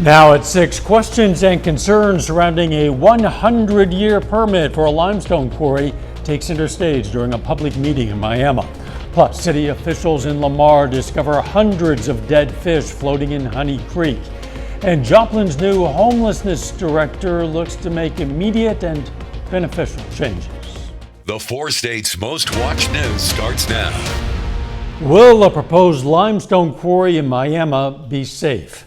Now at 6, questions and concerns surrounding a 100-year permit for a limestone quarry takes center stage during a public meeting in Miami. Plus, city officials in Lamar discover hundreds of dead fish floating in Honey Creek. And Joplin's new homelessness director looks to make immediate and beneficial changes. The 4 states' most watched news starts now. Will a proposed limestone quarry in Miami be safe?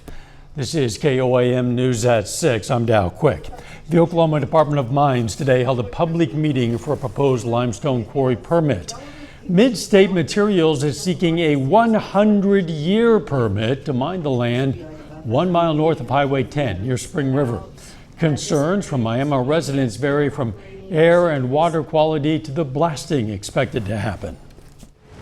This is KOAM News at 6. I'm Dow Quick. The Oklahoma Department of Mines today held a public meeting for a proposed limestone quarry permit. Mid-State Materials is seeking a 100-year permit to mine the land 1 mile north of Highway 10 near Spring River. Concerns from Miami residents vary from air and water quality to the blasting expected to happen.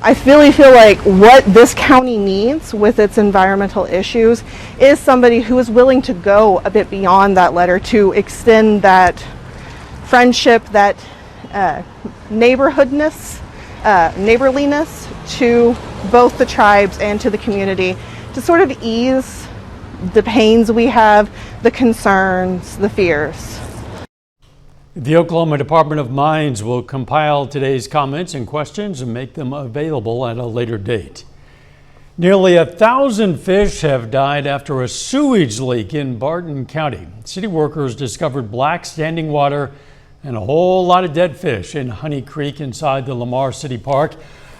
I really feel like what this county needs with its environmental issues is somebody who is willing to go a bit beyond that letter to extend that friendship, that neighborliness to both the tribes and to the community to sort of ease the pains we have, the concerns, the fears. The Oklahoma Department of Mines will compile today's comments and questions and make them available at a later date. Nearly 1,000 fish have died after a sewage leak in Barton County. City workers discovered black standing water and a whole lot of dead fish in Honey Creek inside the Lamar City Park.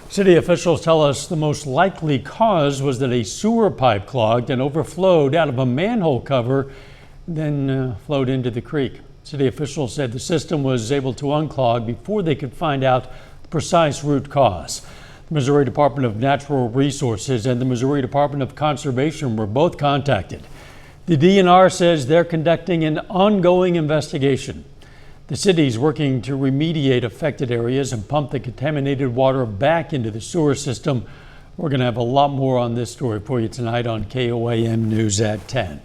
City officials tell us the most likely cause was that a sewer pipe clogged and overflowed out of a manhole cover, then flowed into the creek. City officials said the system was able to unclog before they could find out the precise root cause. The Missouri Department of Natural Resources and the Missouri Department of Conservation were both contacted. The DNR says they're conducting an ongoing investigation. The city is working to remediate affected areas and pump the contaminated water back into the sewer system. We're going to have a lot more on this story for you tonight on KOAM News at 10.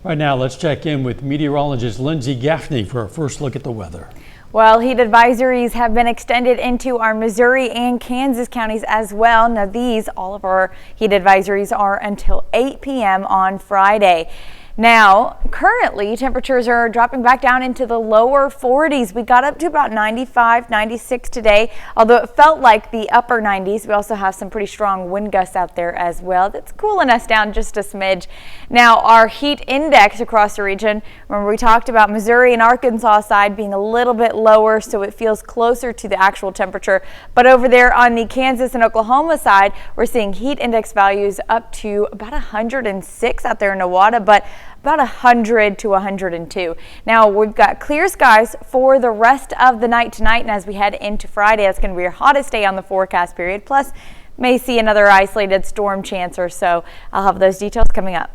Right now, let's check in with meteorologist Lindsay Gaffney for a first look at the weather. Well, heat advisories have been extended into our Missouri and Kansas counties as well. Now, all of our heat advisories are until 8 p.m. on Friday. Now, currently, temperatures are dropping back down into the lower 40s. We got up to about 95, 96 today, although it felt like the upper 90s. We also have some pretty strong wind gusts out there as well. That's cooling us down just a smidge. Now, our heat index across the region, remember we talked about Missouri and Arkansas side being a little bit lower, so it feels closer to the actual temperature. But over there on the Kansas and Oklahoma side, we're seeing heat index values up to about 106 out there in Nowata, but about 100 to 102. Now we've got clear skies for the rest of the night tonight, and as we head into Friday, it's going to be our hottest day on the forecast period. Plus, may see another isolated storm chance or so. I'll have those details coming up.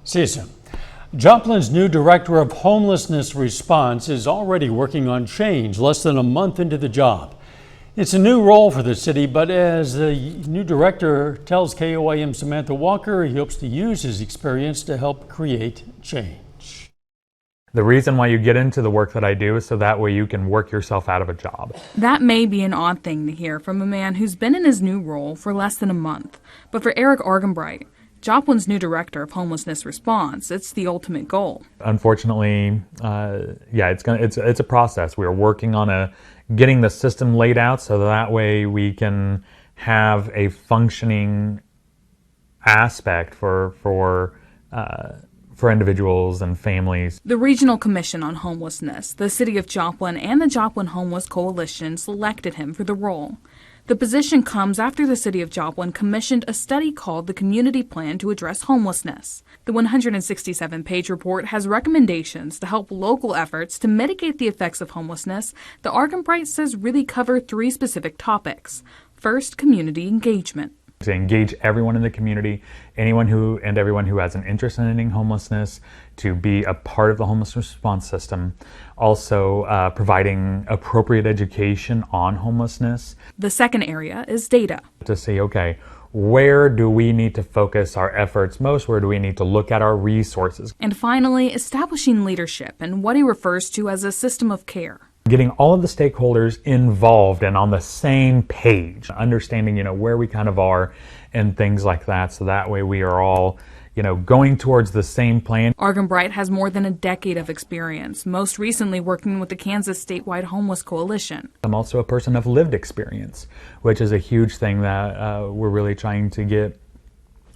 See you soon. Joplin's new director of homelessness response is already working on change less than a month into the job. It's a new role for the city, but as the new director tells KOAM Samantha Walker, he hopes to use his experience to help create change. The reason why you get into the work that I do is so that way you can work yourself out of a job. That may be an odd thing to hear from a man who's been in his new role for less than a month. But for Eric Argenbright, Joplin's new director of homelessness response, it's the ultimate goal. Unfortunately, it's a process. We're working on getting the system laid out so that way we can have a functioning aspect for individuals and families. The Regional Commission on Homelessness, the City of Joplin, and the Joplin Homeless Coalition selected him for the role. The position comes after the City of Joplin commissioned a study called the Community Plan to Address Homelessness. The 167-page report has recommendations to help local efforts to mitigate the effects of homelessness that Argenbright says really cover 3 specific topics. First, community engagement. To engage everyone in the community, everyone who has an interest in ending homelessness, to be a part of the homeless response system. Also, providing appropriate education on homelessness. The second area is data. To say, okay, where do we need to focus our efforts most? Where do we need to look at our resources? And finally, establishing leadership and what he refers to as a system of care. Getting all of the stakeholders involved and on the same page, understanding, where we kind of are and things like that. So that way we are all going towards the same plan. Argenbright has more than a decade of experience, most recently working with the Kansas statewide homeless coalition. I'm also a person of lived experience, which is a huge thing that we're really trying to get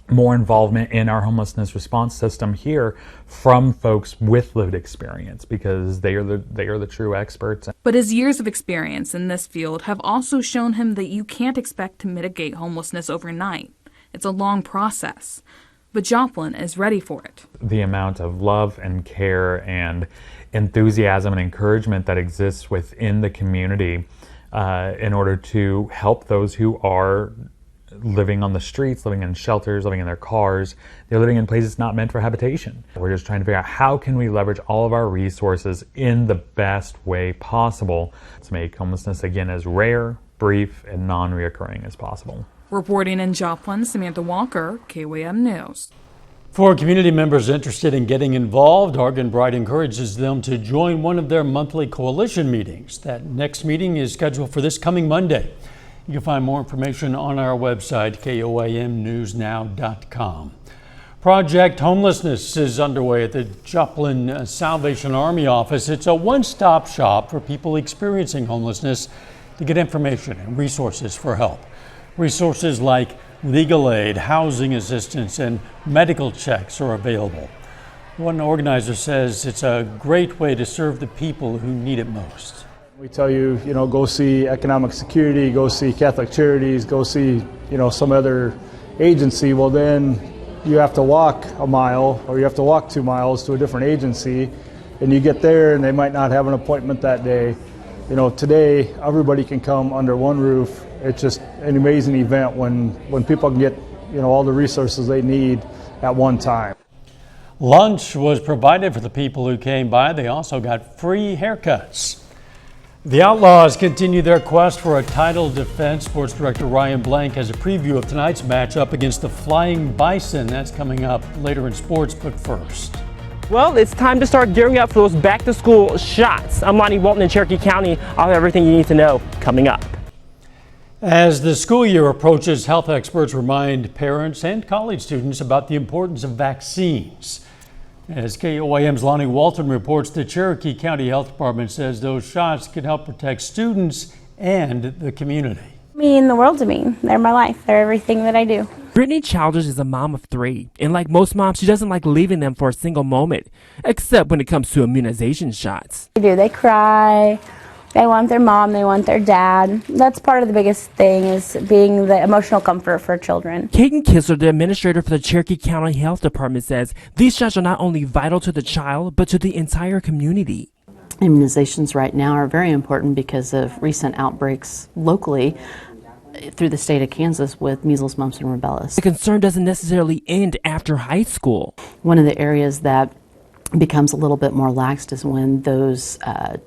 more involvement in our homelessness response system here from folks with lived experience, because they are the true experts. But his years of experience in this field have also shown him that you can't expect to mitigate homelessness overnight. It's a long process, but Joplin is ready for it. The amount of love and care and enthusiasm and encouragement that exists within the community in order to help those who are living on the streets, living in shelters, living in their cars. They're living in places not meant for habitation. We're just trying to figure out how can we leverage all of our resources in the best way possible to make homelessness again as rare, brief, and non-reoccurring as possible. Reporting in Joplin, Samantha Walker, KWM News. For community members interested in getting involved, Argenbright encourages them to join one of their monthly coalition meetings. That next meeting is scheduled for this coming Monday. You can find more information on our website, koamnewsnow.com. Project Homelessness is underway at the Joplin Salvation Army office. It's a one-stop shop for people experiencing homelessness to get information and resources for help. Resources like legal aid, housing assistance, and medical checks are available. One organizer says it's a great way to serve the people who need it most. We tell you, go see Economic Security, go see Catholic Charities, go see, some other agency. Well, then you have to walk a mile or you have to walk 2 miles to a different agency, and you get there and they might not have an appointment that day. Today everybody can come under one roof. It's just an amazing event when people can get, all the resources they need at one time. Lunch was provided for the people who came by. They also got free haircuts. The Outlaws continue their quest for a title defense. Sports Director Ryan Blank has a preview of tonight's matchup against the Flying Bison. That's coming up later in sports, but first. Well, it's time to start gearing up for those back-to-school shots. I'm Lonnie Walton in Cherokee County. I'll have everything you need to know coming up. As the school year approaches, health experts remind parents and college students about the importance of vaccines. As KOAM's Lonnie Walton reports, the Cherokee County Health Department says those shots can help protect students and the community. Mean the world to me. They're my life. They're everything that I do. Brittany Childers is a mom of 3, and like most moms, she doesn't like leaving them for a single moment, except when it comes to immunization shots. They cry. They want their mom, they want their dad. That's part of the biggest thing, is being the emotional comfort for children. Kaden Kissler, the administrator for the Cherokee County Health Department, says these shots are not only vital to the child, but to the entire community. Immunizations right now are very important because of recent outbreaks locally through the state of Kansas with measles, mumps, and rubella. The concern doesn't necessarily end after high school. One of the areas that becomes a little bit more laxed is when those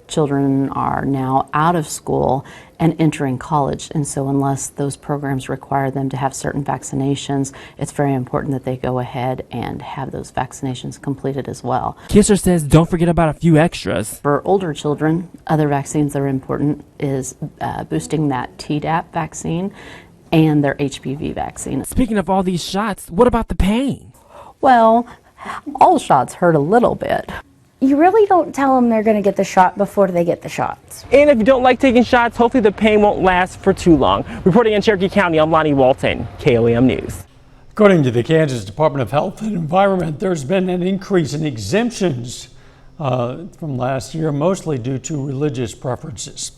children are now out of school and entering college. And so unless those programs require them to have certain vaccinations, it's very important that they go ahead and have those vaccinations completed as well. Kisser says don't forget about a few extras. For older children, other vaccines that are important is boosting that Tdap vaccine and their HPV vaccine. Speaking of all these shots, what about the pain? Well, all shots hurt a little bit. You really don't tell them they're going to get the shot before they get the shots. And if you don't like taking shots, hopefully the pain won't last for too long. Reporting in Cherokee County, I'm Lonnie Walton, KOAM News. According to the Kansas Department of Health and Environment, there's been an increase in exemptions from last year, mostly due to religious preferences.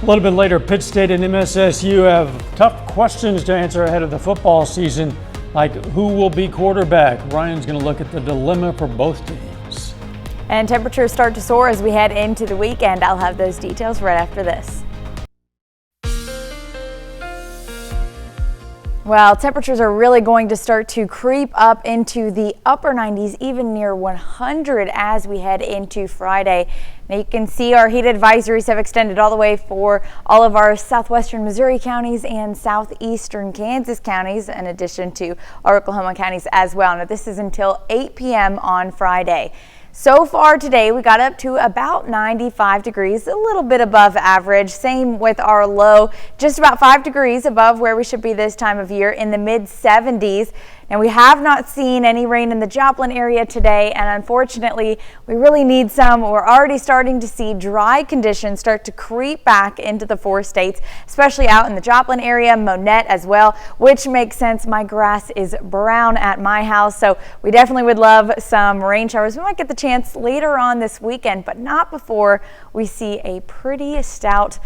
A little bit later, Pitt State and MSSU have tough questions to answer ahead of the football season, like who will be quarterback. Ryan's going to look at the dilemma for both teams. And temperatures start to soar as we head into the weekend. I'll have those details right after this. Well, temperatures are really going to start to creep up into the upper 90s, even near 100 as we head into Friday. Now you can see our heat advisories have extended all the way for all of our southwestern Missouri counties and southeastern Kansas counties, in addition to our Oklahoma counties as well. Now this is until 8 p.m. on Friday. So far today, we got up to about 95 degrees, a little bit above average. Same with our low, just about 5 degrees above where we should be this time of year, in the mid 70s. Now, we have not seen any rain in the Joplin area today, and unfortunately, we really need some. We're already starting to see dry conditions start to creep back into the 4 states, especially out in the Joplin area, Monette as well, which makes sense. My grass is brown at my house, so we definitely would love some rain showers. We might get the chance later on this weekend, but not before we see a pretty stout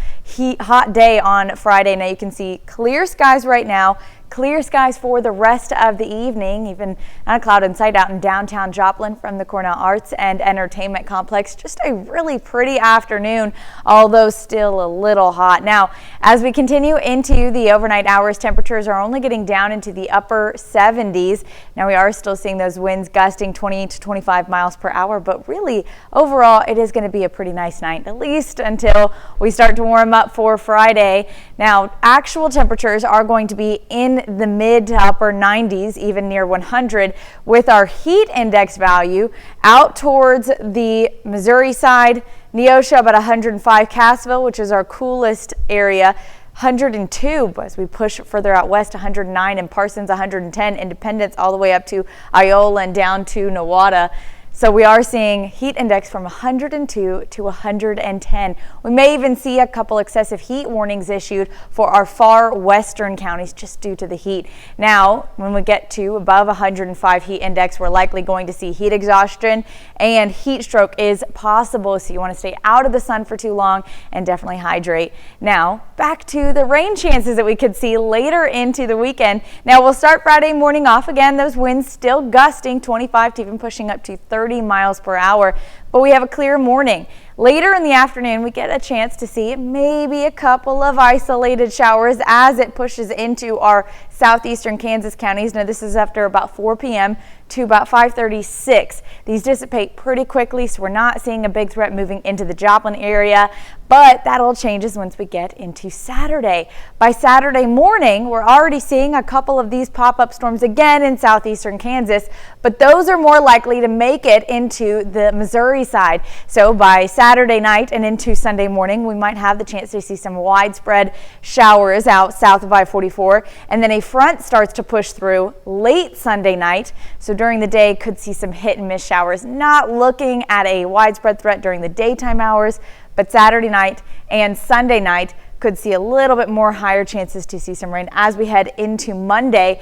hot day on Friday. Now you can see clear skies right now. Clear skies for the rest of the evening, even not a cloud in sight out in downtown Joplin from the Cornell Arts and Entertainment Complex. Just a really pretty afternoon, although still a little hot. Now, as we continue into the overnight hours, temperatures are only getting down into the upper 70s. Now, we are still seeing those winds gusting 20 to 25 miles per hour, but really, overall, it is going to be a pretty nice night, at least until we start to warm up for Friday. Now, actual temperatures are going to be in the mid to upper 90s, even near 100, with our heat index value out towards the Missouri side. Neosho about 105, Cassville, which is our coolest area, 102 as we push further out west, 109 in Parsons, 110 Independence, all the way up to Iola and down to Nowata. So we are seeing heat index from 102 to 110. We may even see a couple excessive heat warnings issued for our far western counties just due to the heat. Now, when we get to above 105 heat index, we're likely going to see heat exhaustion and heat stroke is possible. So you want to stay out of the sun for too long and definitely hydrate. Now, back to the rain chances that we could see later into the weekend. Now, we'll start Friday morning off again. Those winds still gusting 25 to even pushing up to 30 miles per hour, but we have a clear morning. Later in the afternoon, we get a chance to see maybe a couple of isolated showers as it pushes into our southeastern Kansas counties. Now, this is after about 4 p.m. to about 5:36. These dissipate pretty quickly, so we're not seeing a big threat moving into the Joplin area, but that all changes once we get into Saturday. By Saturday morning, we're already seeing a couple of these pop-up storms again in southeastern Kansas, but those are more likely to make it into the Missouri side. So by Saturday night and into Sunday morning, we might have the chance to see some widespread showers out south of I-44, and then a front starts to push through late Sunday night. So during the day, could see some hit and miss showers. Not looking at a widespread threat during the daytime hours, but Saturday night and Sunday night could see a little bit more higher chances to see some rain as we head into Monday.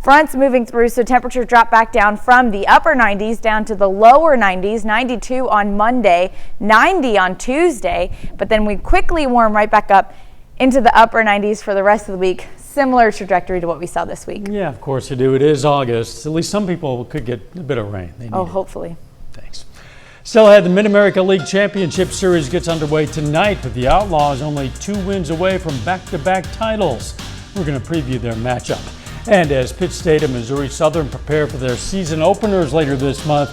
Fronts moving through, so temperatures drop back down from the upper 90s down to the lower 90s, 92 on Monday, 90 on Tuesday, but then we quickly warm right back up into the upper 90s for the rest of the week. Similar trajectory to what we saw this week. Yeah, of course you do. It is August. At least some people could get a bit of rain. Oh, hopefully. Thanks. Still ahead, the Mid-America League Championship Series gets underway tonight, with the Outlaws only 2 wins away from back-to-back titles. We're going to preview their matchup. And as Pitt State and Missouri Southern prepare for their season openers later this month,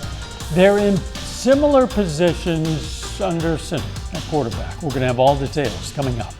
they're in similar positions under center at quarterback. We're going to have all details coming up.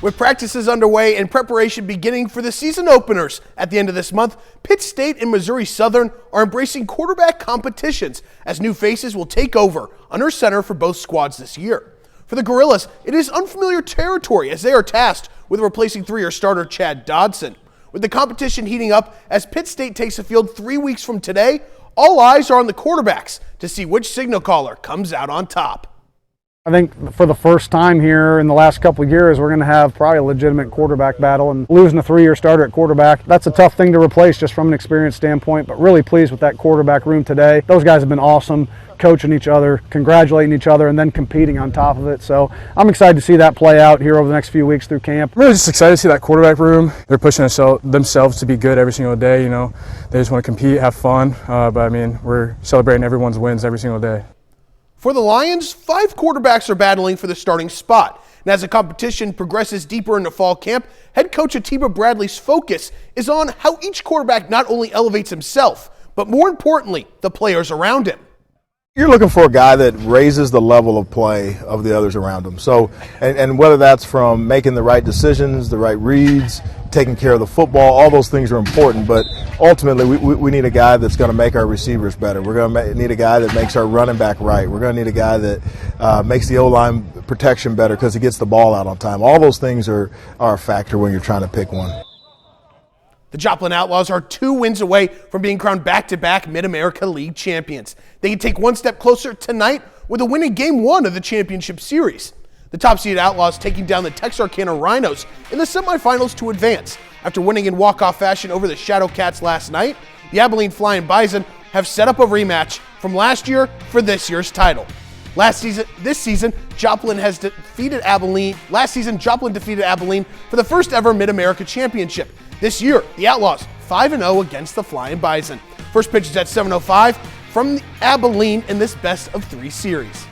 With practices underway and preparation beginning for the season openers at the end of this month, Pitt State and Missouri Southern are embracing quarterback competitions as new faces will take over under center for both squads this year. For the Gorillas, it is unfamiliar territory as they are tasked with replacing 3-year starter Chad Dodson. With the competition heating up as Pitt State takes the field 3 weeks from today, all eyes are on the quarterbacks to see which signal caller comes out on top. I think for the first time here in the last couple of years, we're going to have probably a legitimate quarterback battle, and losing a 3-year starter at quarterback, that's a tough thing to replace just from an experience standpoint, but really pleased with that quarterback room today. Those guys have been awesome, coaching each other, congratulating each other, and then competing on top of it. So I'm excited to see that play out here over the next few weeks through camp. I'm really just excited to see that quarterback room. They're pushing themselves to be good every single day. You know, they just want to compete, have fun, but I mean, we're celebrating everyone's wins every single day. For the Lions, 5 quarterbacks are battling for the starting spot. And as the competition progresses deeper into fall camp, head coach Atiba Bradley's focus is on how each quarterback not only elevates himself, but more importantly, the players around him. You're looking for a guy that raises the level of play of the others around him. So, and whether that's from making the right decisions, the right reads, taking care of the football, all those things are important. But ultimately, we need a guy that's going to make our receivers better. We're going to need a guy that makes our running back right. We're going to need a guy that makes the O-line protection better because he gets the ball out on time. All those things are a factor when you're trying to pick one. The Joplin Outlaws are 2 wins away from being crowned back-to-back Mid-America League champions. They can take one step closer tonight with a win in Game 1 of the championship series. The top-seeded Outlaws taking down the Texarkana Rhinos in the semifinals to advance. After winning in walk-off fashion over the Shadow Cats last night, the Abilene Flying Bison have set up a rematch from last year for this year's title. This season, Joplin defeated Abilene for the first ever Mid-America Championship. This year, the Outlaws 5-0 against the Flying Bison. First pitch is at 7:05 from Abilene in this best-of-3 series.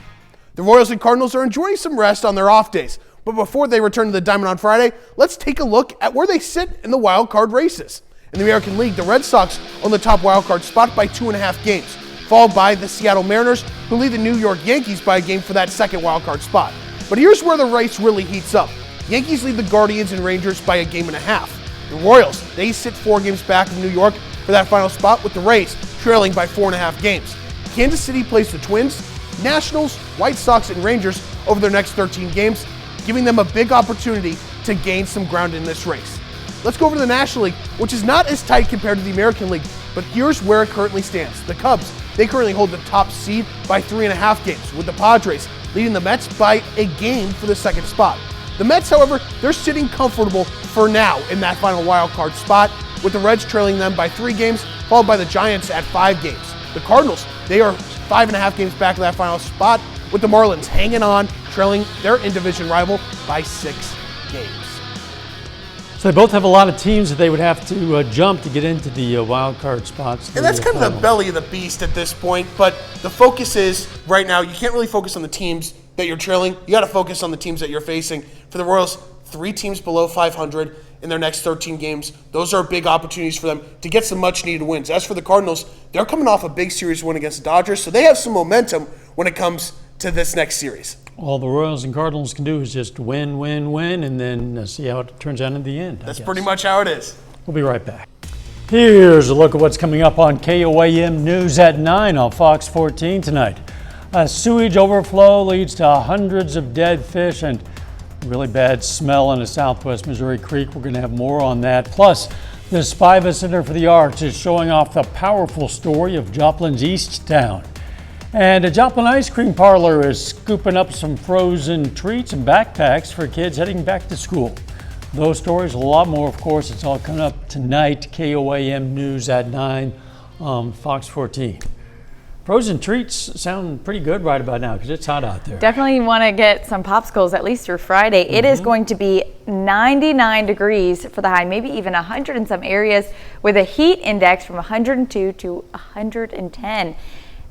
The Royals and Cardinals are enjoying some rest on their off days, but before they return to the Diamond on Friday, let's take a look at where they sit in the wild card races. In the American League, the Red Sox own the top wild card spot by 2.5 games, followed by the Seattle Mariners, who lead the New York Yankees by a game for that second wild card spot. But here's where the race really heats up. Yankees lead the Guardians and Rangers by a game and a half. The Royals, they sit 4 games back of New York for that final spot, with the Rays trailing by 4.5 games. Kansas City plays the Twins, Nationals, White Sox, and Rangers over their next 13 games, giving them a big opportunity to gain some ground in this race. Let's go over to the National League, which is not as tight compared to the American League, but here's where it currently stands. The Cubs, they currently hold the top seed by 3.5 games, with the Padres leading the Mets by a game for the second spot. The Mets, however, they're sitting comfortable for now in that final wild card spot, with the Reds trailing them by 3 games, followed by the Giants at 5 games. The Cardinals, they are 5.5 games back to that final spot, with the Marlins hanging on, trailing their in-division rival by 6 games. So they both have a lot of teams that they would have to jump to get into the wild card spots. And that's kind of the belly of the beast at this point, but the focus is, right now, you can't really focus on the teams that you're trailing. You got to focus on the teams that you're facing. For the Royals, 3 teams below 500 in their next 13 games. Those are big opportunities for them to get some much-needed wins. As for the Cardinals, they're coming off a big series win against the Dodgers, so they have some momentum when it comes to this next series. All the Royals and Cardinals can do is just win, and then see how it turns out in the end. That's pretty much how it is. We'll be right back. Here's a look at what's coming up on KOAM News at 9 on Fox 14 tonight. A sewage overflow leads to hundreds of dead fish and really bad smell in a southwest Missouri creek. We're going to have more on that. Plus, the Spiva Center for the Arts is showing off the powerful story of Joplin's East Town. And a Joplin ice cream parlor is scooping up some frozen treats and backpacks for kids heading back to school. Those stories, a lot more, of course. It's all coming up tonight. KOAM News at 9 on Fox 14. Frozen treats sound pretty good right about now because it's hot out there. Definitely want to get some popsicles at least through Friday. It is going to be 99 degrees for the high, maybe even 100 in some areas, with a heat index from 102 to 110.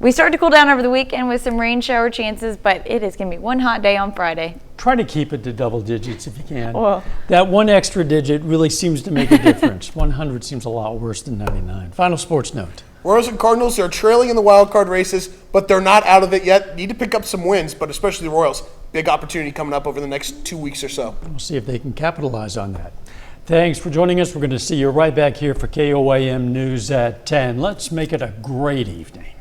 We start to cool down over the weekend with some rain shower chances, but it is going to be one hot day on Friday. Try to keep it to double digits if you can. Well, that one extra digit really seems to make a difference. 100 seems a lot worse than 99. Final sports note. Royals and Cardinals are trailing in the wild card races, but they're not out of it yet. Need to pick up some wins, but especially the Royals. Big opportunity coming up over the next 2 weeks or so. We'll see if they can capitalize on that. Thanks for joining us. We're going to see you right back here for KOAM News at 10. Let's make it a great evening.